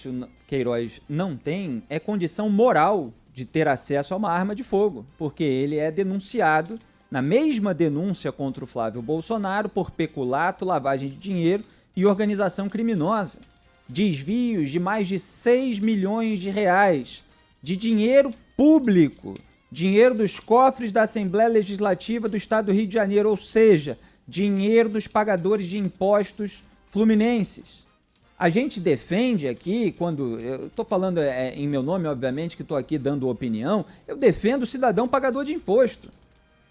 Fabrício Queiroz não tem é condição moral de ter acesso a uma arma de fogo, porque ele é denunciado na mesma denúncia contra o Flávio Bolsonaro por peculato, lavagem de dinheiro e organização criminosa. Desvios de mais de 6 milhões de reais de dinheiro público, dinheiro dos cofres da Assembleia Legislativa do Estado do Rio de Janeiro, ou seja, dinheiro dos pagadores de impostos fluminenses. A gente defende aqui, quando eu estou falando em meu nome, obviamente, que estou aqui dando opinião, eu defendo o cidadão pagador de imposto,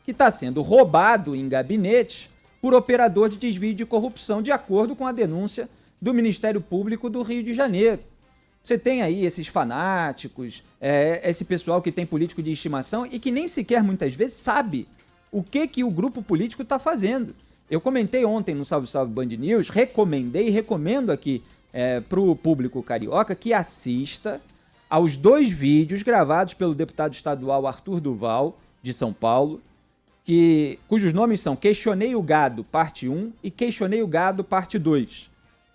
que está sendo roubado em gabinete por operador de desvio de corrupção, de acordo com a denúncia do Ministério Público do Rio de Janeiro. Você tem aí esses fanáticos, esse pessoal que tem político de estimação e que nem sequer muitas vezes sabe o que o grupo político está fazendo. Eu comentei ontem no Salve Salve Band News, recomendei e recomendo aqui para o público carioca que assista aos 2 vídeos gravados pelo deputado estadual Arthur Duval, de São Paulo, cujos nomes são Questionei o Gado, parte 1 e Questionei o Gado, parte 2.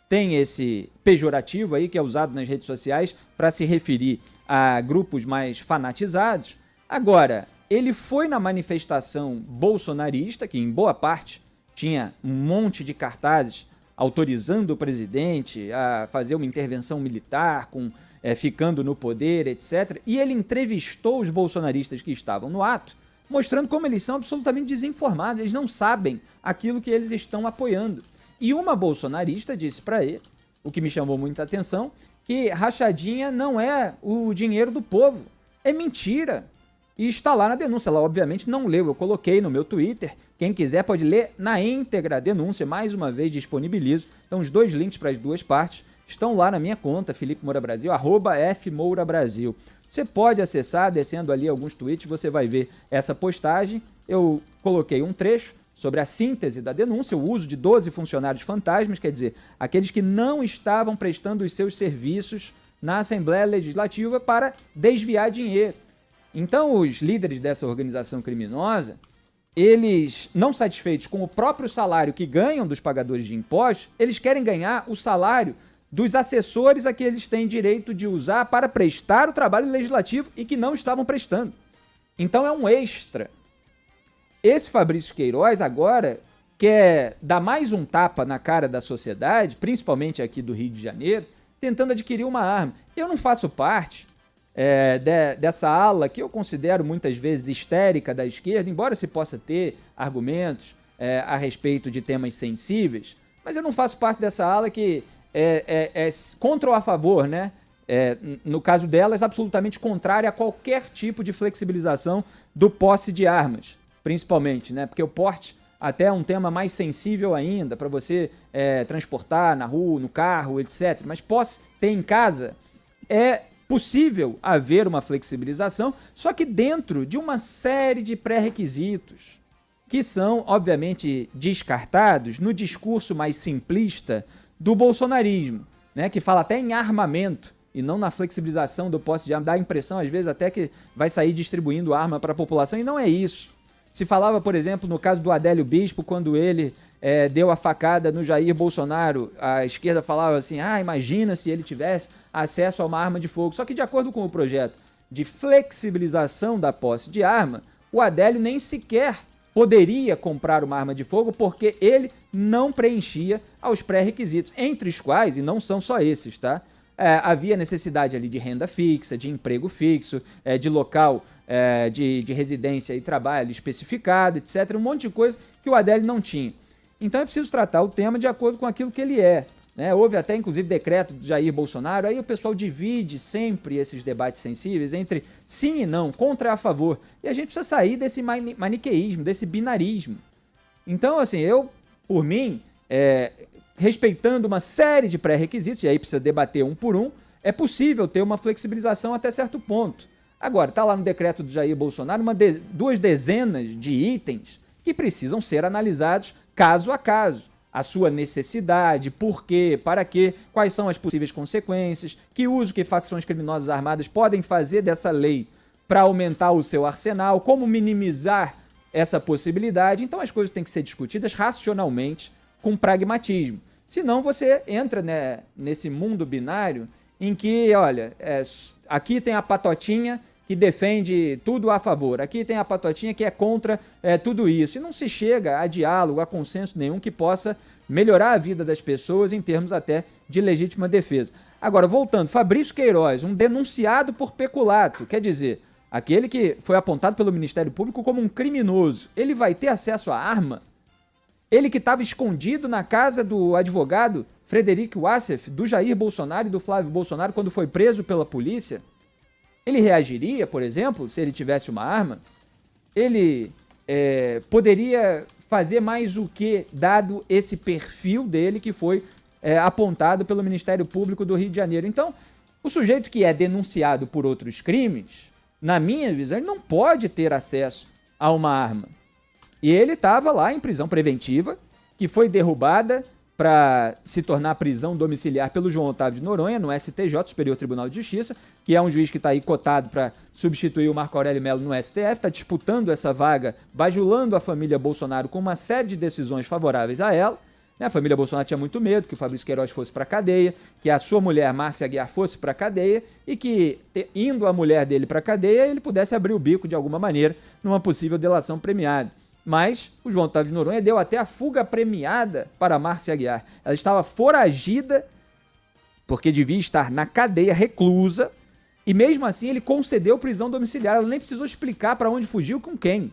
Tem esse pejorativo aí que é usado nas redes sociais para se referir a grupos mais fanatizados. Agora, ele foi na manifestação bolsonarista, que em boa parte tinha um monte de cartazes autorizando o presidente a fazer uma intervenção militar, ficando no poder, etc. E ele entrevistou os bolsonaristas que estavam no ato, mostrando como eles são absolutamente desinformados, eles não sabem aquilo que eles estão apoiando. E uma bolsonarista disse para ele, o que me chamou muita atenção, que rachadinha não é o dinheiro do povo, é mentira. E está lá na denúncia, ela obviamente não leu, eu coloquei no meu Twitter, quem quiser pode ler na íntegra a denúncia, mais uma vez disponibilizo. Então os 2 links para as 2 partes estão lá na minha conta, Felipe Moura Brasil, @FMouraBrasil. Você pode acessar, descendo ali alguns tweets, você vai ver essa postagem. Eu coloquei um trecho sobre a síntese da denúncia, o uso de 12 funcionários fantasmas, quer dizer, aqueles que não estavam prestando os seus serviços na Assembleia Legislativa para desviar dinheiro. Então, os líderes dessa organização criminosa, eles, não satisfeitos com o próprio salário que ganham dos pagadores de impostos, eles querem ganhar o salário dos assessores a que eles têm direito de usar para prestar o trabalho legislativo e que não estavam prestando. Então, é um extra. Esse Fabrício Queiroz agora quer dar mais um tapa na cara da sociedade, principalmente aqui do Rio de Janeiro, tentando adquirir uma arma. Eu não faço parte dessa ala que eu considero muitas vezes histérica da esquerda, embora se possa ter argumentos a respeito de temas sensíveis, mas eu não faço parte dessa ala que é contra ou a favor, né? No caso delas, absolutamente contrária a qualquer tipo de flexibilização do posse de armas, principalmente, né? Porque o porte até é um tema mais sensível ainda, para você transportar na rua, no carro, etc. Mas posse ter em casa é possível haver uma flexibilização, só que dentro de uma série de pré-requisitos que são, obviamente, descartados no discurso mais simplista do bolsonarismo, né? Que fala até em armamento e não na flexibilização do posse de arma. Dá a impressão, às vezes, até que vai sair distribuindo arma para a população, e não é isso. Se falava, por exemplo, no caso do Adélio Bispo, quando ele deu a facada no Jair Bolsonaro, a esquerda falava assim, imagina se ele tivesse acesso a uma arma de fogo. Só que, de acordo com o projeto de flexibilização da posse de arma, o Adélio nem sequer poderia comprar uma arma de fogo porque ele não preenchia aos pré-requisitos, entre os quais, e não são só esses, tá? Havia necessidade ali de renda fixa, de emprego fixo, de local de residência e trabalho especificado, etc. Um monte de coisa que o Adélio não tinha. Então é preciso tratar o tema de acordo com aquilo que ele é. Né? Houve até, inclusive, decreto de Jair Bolsonaro, aí o pessoal divide sempre esses debates sensíveis entre sim e não, contra e a favor. E a gente precisa sair desse maniqueísmo, desse binarismo. Então, assim, eu, por mim, respeitando uma série de pré-requisitos, e aí precisa debater um por um, é possível ter uma flexibilização até certo ponto. Agora, está lá no decreto do Jair Bolsonaro 2 dezenas de itens que precisam ser analisados caso a caso. A sua necessidade, por quê, para quê, quais são as possíveis consequências, que uso que facções criminosas armadas podem fazer dessa lei para aumentar o seu arsenal, como minimizar essa possibilidade. Então as coisas têm que ser discutidas racionalmente, com pragmatismo. Senão você entra, né, nesse mundo binário em que, olha, aqui tem a patotinha que defende tudo a favor, aqui tem a patotinha que é contra tudo isso. E não se chega a diálogo, a consenso nenhum que possa melhorar a vida das pessoas em termos até de legítima defesa. Agora, voltando, Fabrício Queiroz, um denunciado por peculato, quer dizer, aquele que foi apontado pelo Ministério Público como um criminoso, ele vai ter acesso à arma? Ele que estava escondido na casa do advogado Frederico Wassef, do Jair Bolsonaro e do Flávio Bolsonaro, quando foi preso pela polícia, ele reagiria, por exemplo, se ele tivesse uma arma? Ele poderia fazer mais o que, dado esse perfil dele que foi apontado pelo Ministério Público do Rio de Janeiro? Então, o sujeito que é denunciado por outros crimes, na minha visão, ele não pode ter acesso a uma arma. E ele estava lá em prisão preventiva, que foi derrubada para se tornar prisão domiciliar pelo João Otávio de Noronha, no STJ, Superior Tribunal de Justiça, que é um juiz que está aí cotado para substituir o Marco Aurélio Mello no STF, está disputando essa vaga, bajulando a família Bolsonaro com uma série de decisões favoráveis a ela. A família Bolsonaro tinha muito medo que o Fabrício Queiroz fosse para a cadeia, que a sua mulher, Márcia Aguiar, fosse para a cadeia e que, indo a mulher dele para a cadeia, ele pudesse abrir o bico de alguma maneira numa possível delação premiada. Mas o João Otávio de Noronha deu até a fuga premiada para a Márcia Aguiar. Ela estava foragida, porque devia estar na cadeia, reclusa, e mesmo assim ele concedeu prisão domiciliar. Ela nem precisou explicar para onde fugiu, com quem.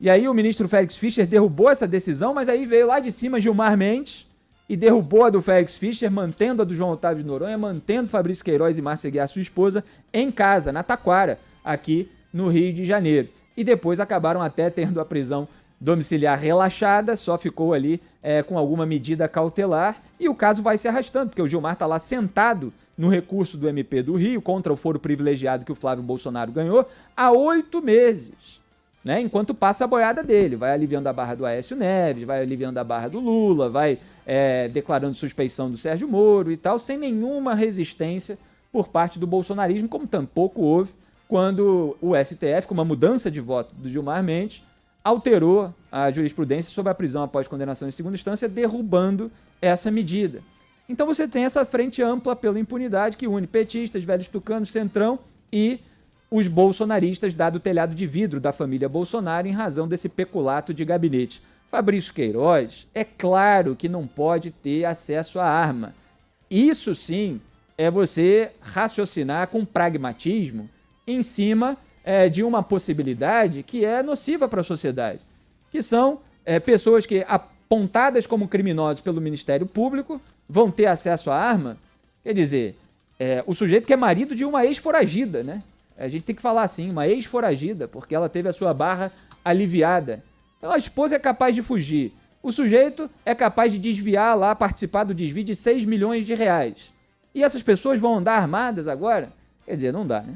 E aí o ministro Félix Fischer derrubou essa decisão, mas aí veio lá de cima Gilmar Mendes e derrubou a do Félix Fischer, mantendo a do João Otávio de Noronha, mantendo Fabrício Queiroz e Márcia Aguiar, sua esposa, em casa, na Taquara, aqui no Rio de Janeiro. E depois acabaram até tendo a prisão domiciliar relaxada, só ficou ali com alguma medida cautelar, e o caso vai se arrastando, porque o Gilmar está lá sentado no recurso do MP do Rio contra o foro privilegiado que o Flávio Bolsonaro ganhou há 8 meses, né? Enquanto passa a boiada dele, vai aliviando a barra do Aécio Neves, vai aliviando a barra do Lula, vai declarando suspeição do Sérgio Moro e tal, sem nenhuma resistência por parte do bolsonarismo, como tampouco houve quando o STF, com uma mudança de voto do Gilmar Mendes, alterou a jurisprudência sobre a prisão após condenação em segunda instância, derrubando essa medida. Então você tem essa frente ampla pela impunidade que une petistas, velhos tucanos, centrão e os bolsonaristas, dado o telhado de vidro da família Bolsonaro em razão desse peculato de gabinete. Fabrício Queiroz, é claro que não pode ter acesso à arma. Isso sim é você raciocinar com pragmatismo em cima de uma possibilidade que é nociva para a sociedade, que são pessoas que, apontadas como criminosos pelo Ministério Público, vão ter acesso à arma. Quer dizer, o sujeito que é marido de uma ex-foragida, né? A gente tem que falar assim, uma ex-foragida, porque ela teve a sua barra aliviada. Então a esposa é capaz de fugir. O sujeito é capaz de desviar lá, participar do desvio de 6 milhões de reais. E essas pessoas vão andar armadas agora? Quer dizer, não dá, né?